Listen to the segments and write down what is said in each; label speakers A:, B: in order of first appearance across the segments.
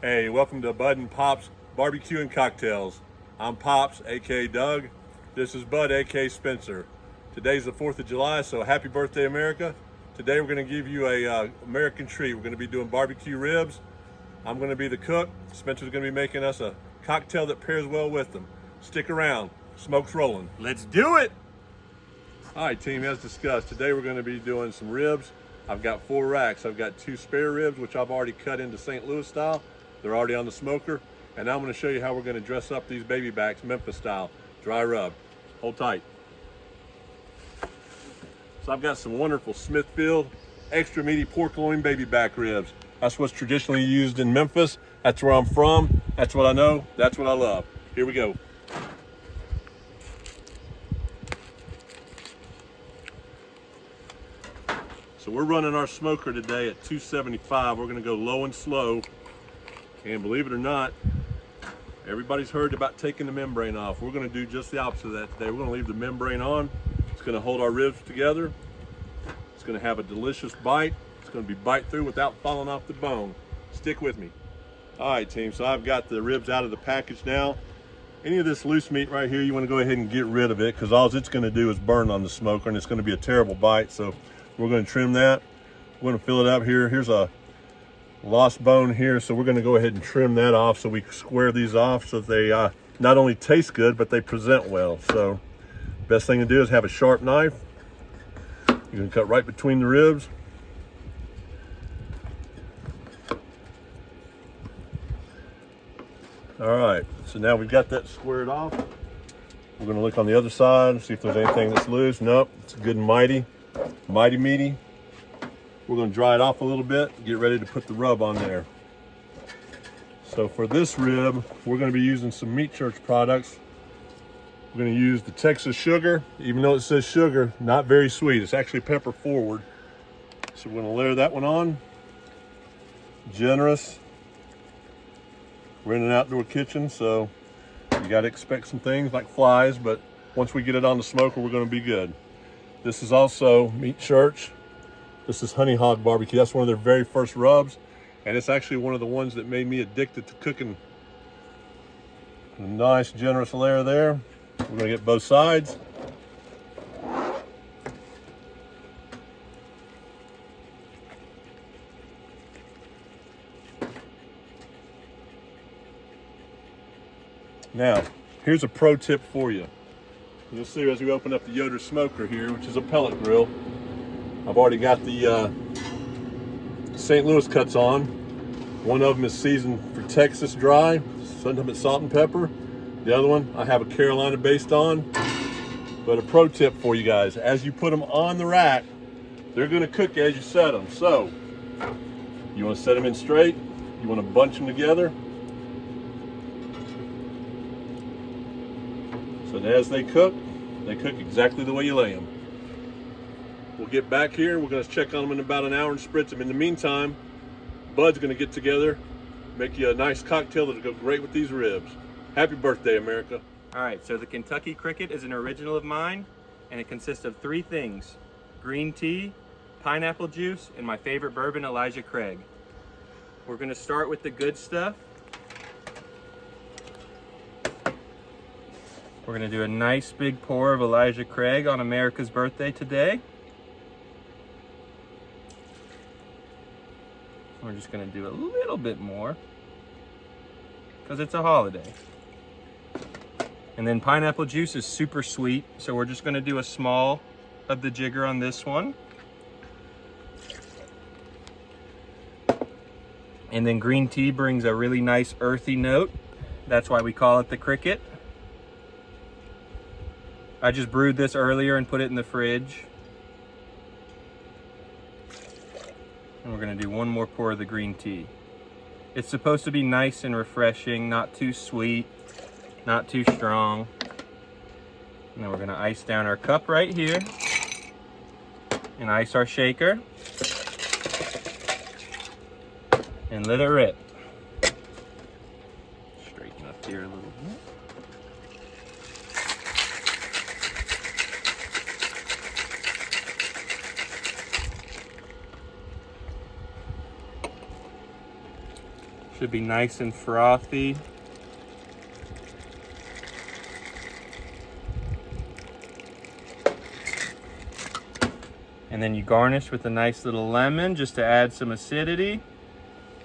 A: Hey, welcome to Bud and Pop's Barbecue and Cocktails. I'm Pops, aka Doug. This is Bud, aka Spencer. Today's the 4th of July, so happy birthday, America. Today we're going to give you a American treat. We're going to be doing barbecue ribs. I'm going to be the cook. Spencer's going to be making us a cocktail that pairs well with them. Stick around. Smoke's rolling. Let's do it! All right, team, as discussed, today we're going to be doing some ribs. I've got 4 racks. I've got 2 spare ribs, which I've already cut into St. Louis style. They're already on the smoker. And now I'm going to show you how we're going to dress up these baby backs Memphis style, dry rub. Hold tight. So I've got some wonderful Smithfield extra meaty pork loin baby back ribs. That's what's traditionally used in Memphis. That's where I'm from. That's what I know. That's what I love. Here we go. So we're running our smoker today at 275. We're going to go low and slow. And believe it or not, everybody's heard about taking the membrane off. We're going to do just the opposite of that today. We're going to leave the membrane on. It's going to hold our ribs together. It's going to have a delicious bite. It's going to be bite through without falling off the bone. Stick with me. All right, team, so I've got the ribs out of the package now. Any of this loose meat right here, you want to go ahead and get rid of it because all it's going to do is burn on the smoker and it's going to be a terrible bite. So we're going to trim that. We're going to fill it up here. Here's a lost bone here, so we're going to go ahead and trim that off so we square these off so that they not only taste good, but they present well. So best thing to do is have a sharp knife. You can cut right between the ribs. All right, so now we've got that squared off. We're going to look on the other side, see if there's anything that's loose. Nope, it's good and mighty meaty. We're going to dry it off a little bit, get ready to put the rub on there. So for this rib, we're going to be using some Meat Church products. We're going to use the Texas sugar. Even though it says sugar, not very sweet. It's actually pepper forward. So we're going to layer that one on. Generous. We're in an outdoor kitchen, so you got to expect some things like flies, but once we get it on the smoker, we're going to be good. This is also Meat Church. This is Honey Hog Barbecue. That's one of their very first rubs, and it's actually one of the ones that made me addicted to cooking. A nice, generous layer there. We're going to get both sides. Now, here's a pro tip for you. You'll see as we open up the Yoder smoker here, which is a pellet grill. I've already got the St. Louis cuts on. One of them is seasoned for Texas dry, sometimes it's salt and pepper. The other one I have a Carolina based on. But a pro tip for you guys, as you put them on the rack, they're gonna cook as you set them. So, you wanna set them in straight, you wanna bunch them together. So that as they cook exactly the way you lay them. We'll get back here. We're going to check on them in about an hour and spritz them. In the meantime, Bud's going to get together, make you a nice cocktail that'll go great with these ribs. Happy birthday, America.
B: All right, so the Kentucky Cricket is an original of mine, and it consists of 3 things: green tea, pineapple juice, and my favorite bourbon, Elijah Craig. We're going to start with the good stuff. We're going to do a nice big pour of Elijah Craig on America's birthday today. We're just going to do a little bit more because it's a holiday. And then pineapple juice is super sweet, so we're just going to do a small of the jigger on this one. And then green tea brings a really nice earthy note. That's why we call it the Cricket. I just brewed this earlier and put it in the fridge. And we're going to do one more pour of the green tea. It's supposed to be nice and refreshing, not too sweet, not too strong. And then we're going to ice down our cup right here and ice our shaker and let it rip. Straighten up here a little bit. Should be nice and frothy. And then you garnish with a nice little lemon just to add some acidity.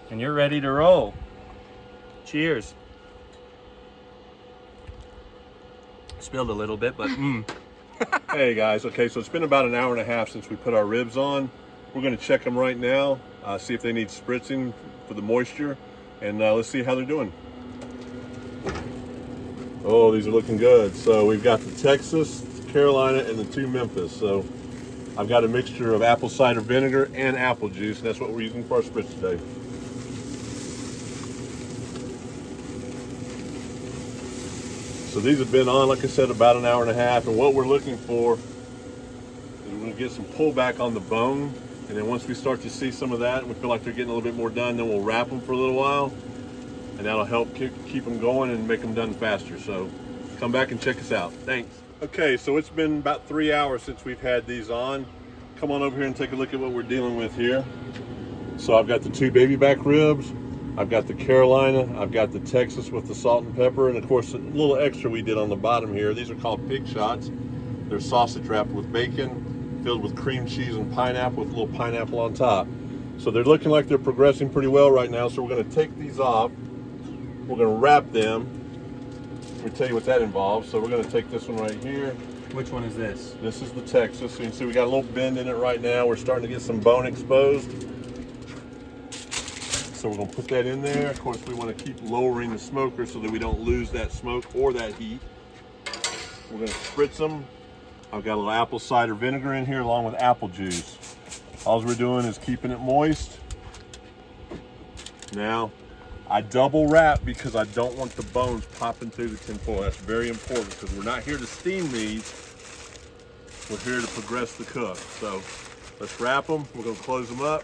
B: And you're ready to roll. Cheers. Spilled a little bit, but
A: Hey guys, okay, so it's been about an hour and a half since we put our ribs on. We're gonna check them right now, see if they need spritzing for the moisture, and let's see how they're doing. Oh, these are looking good. So we've got the Texas, Carolina, and the 2 Memphis. So I've got a mixture of apple cider vinegar and apple juice, and that's what we're using for our spritz today. So these have been on, like I said, about an hour and a half, and what we're looking for is we're going to get some pullback on the bone, and then once we start to see some of that and we feel like they're getting a little bit more done, then we'll wrap them for a little while, and that'll help keep them going and make them done faster. So come back and check us out. Thanks. Okay, so it's been about 3 hours since we've had these on. Come on over here and take a look at what we're dealing with here. So I've got the 2 baby back ribs, I've got the Carolina, I've got the Texas with the salt and pepper, and of course a little extra we did on the bottom here. These are called pig shots. They're sausage wrapped with bacon, filled with cream cheese and pineapple with a little pineapple on top. So they're looking like they're progressing pretty well right now. So we're going to take these off. We're going to wrap them. Let me tell you what that involves. So we're going to take this one right here.
B: which one is this?
A: This is the Texas. So you can see we got a little bend in it right now. We're starting to get some bone exposed. So we're going to put that in there. Of course, we want to keep lowering the smoker so that we don't lose that smoke or that heat. We're going to spritz them. I've got a little apple cider vinegar in here along with apple juice. All we're doing is keeping it moist. Now, I double wrap because I don't want the bones popping through the tin foil. That's very important because we're not here to steam these. We're here to progress the cook. So let's wrap them. We're going to close them up.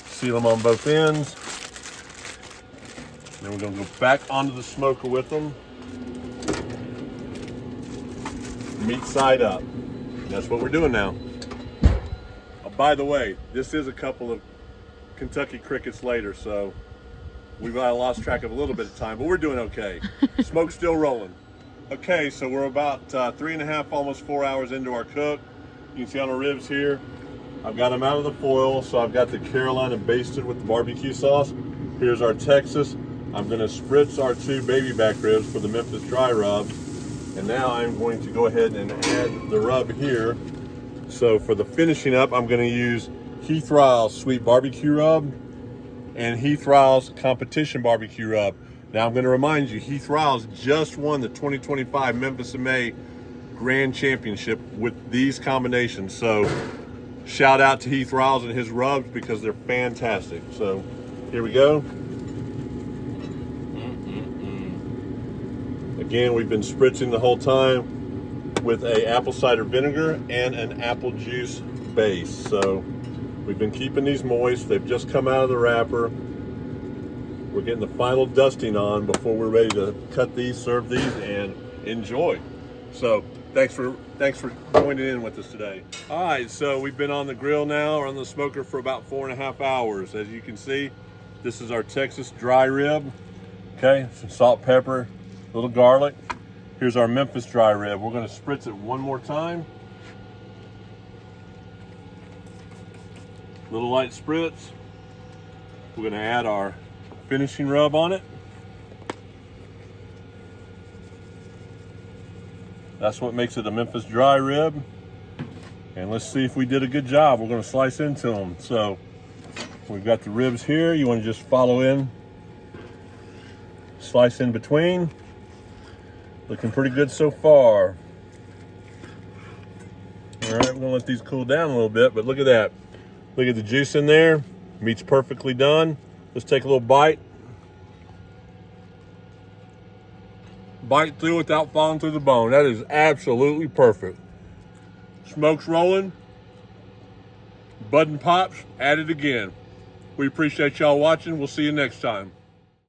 A: Seal them on both ends. Then we're going to go back onto the smoker with them. Meat side up. That's what we're doing now. Oh, by the way, this is a couple of Kentucky crickets later, so we've lost track of a little bit of time, but we're doing okay. Smoke's still rolling. Okay, so we're about 3.5, almost 4 hours into our cook. You can see on the ribs here, I've got them out of the foil, so I've got the Carolina basted with the barbecue sauce. Here's our Texas. I'm gonna spritz our 2 baby back ribs for the Memphis dry rub. And now I'm going to go ahead and add the rub here. So for the finishing up, I'm gonna use Heath Riles Sweet Barbecue Rub and Heath Riles Competition Barbecue Rub. Now I'm gonna remind you, Heath Riles just won the 2025 Memphis in May Grand Championship with these combinations. So shout out to Heath Riles and his rubs because they're fantastic. So here we go. Again, we've been spritzing the whole time with a apple cider vinegar and an apple juice base. So we've been keeping these moist. They've just come out of the wrapper. We're getting the final dusting on before we're ready to cut these, serve these, and enjoy. So thanks for joining in with us today. All right, so we've been on the grill now, or on the smoker, for about 4.5 hours. As you can see, this is our Texas dry rib. Okay, some salt, pepper, a little garlic. Here's our Memphis dry rib. We're gonna spritz it one more time. Little light spritz. We're gonna add our finishing rub on it. That's what makes it a Memphis dry rib. And let's see if we did a good job. We're gonna slice into them. So we've got the ribs here. You wanna just follow in, slice in between. Looking pretty good so far. All right, we're gonna let these cool down a little bit, but look at that. Look at the juice in there. Meat's perfectly done. Let's take a little bite. Bite through without falling through the bone. That is absolutely perfect. Smoke's rolling. Bud and pops at it again. We appreciate y'all watching. We'll see you next time.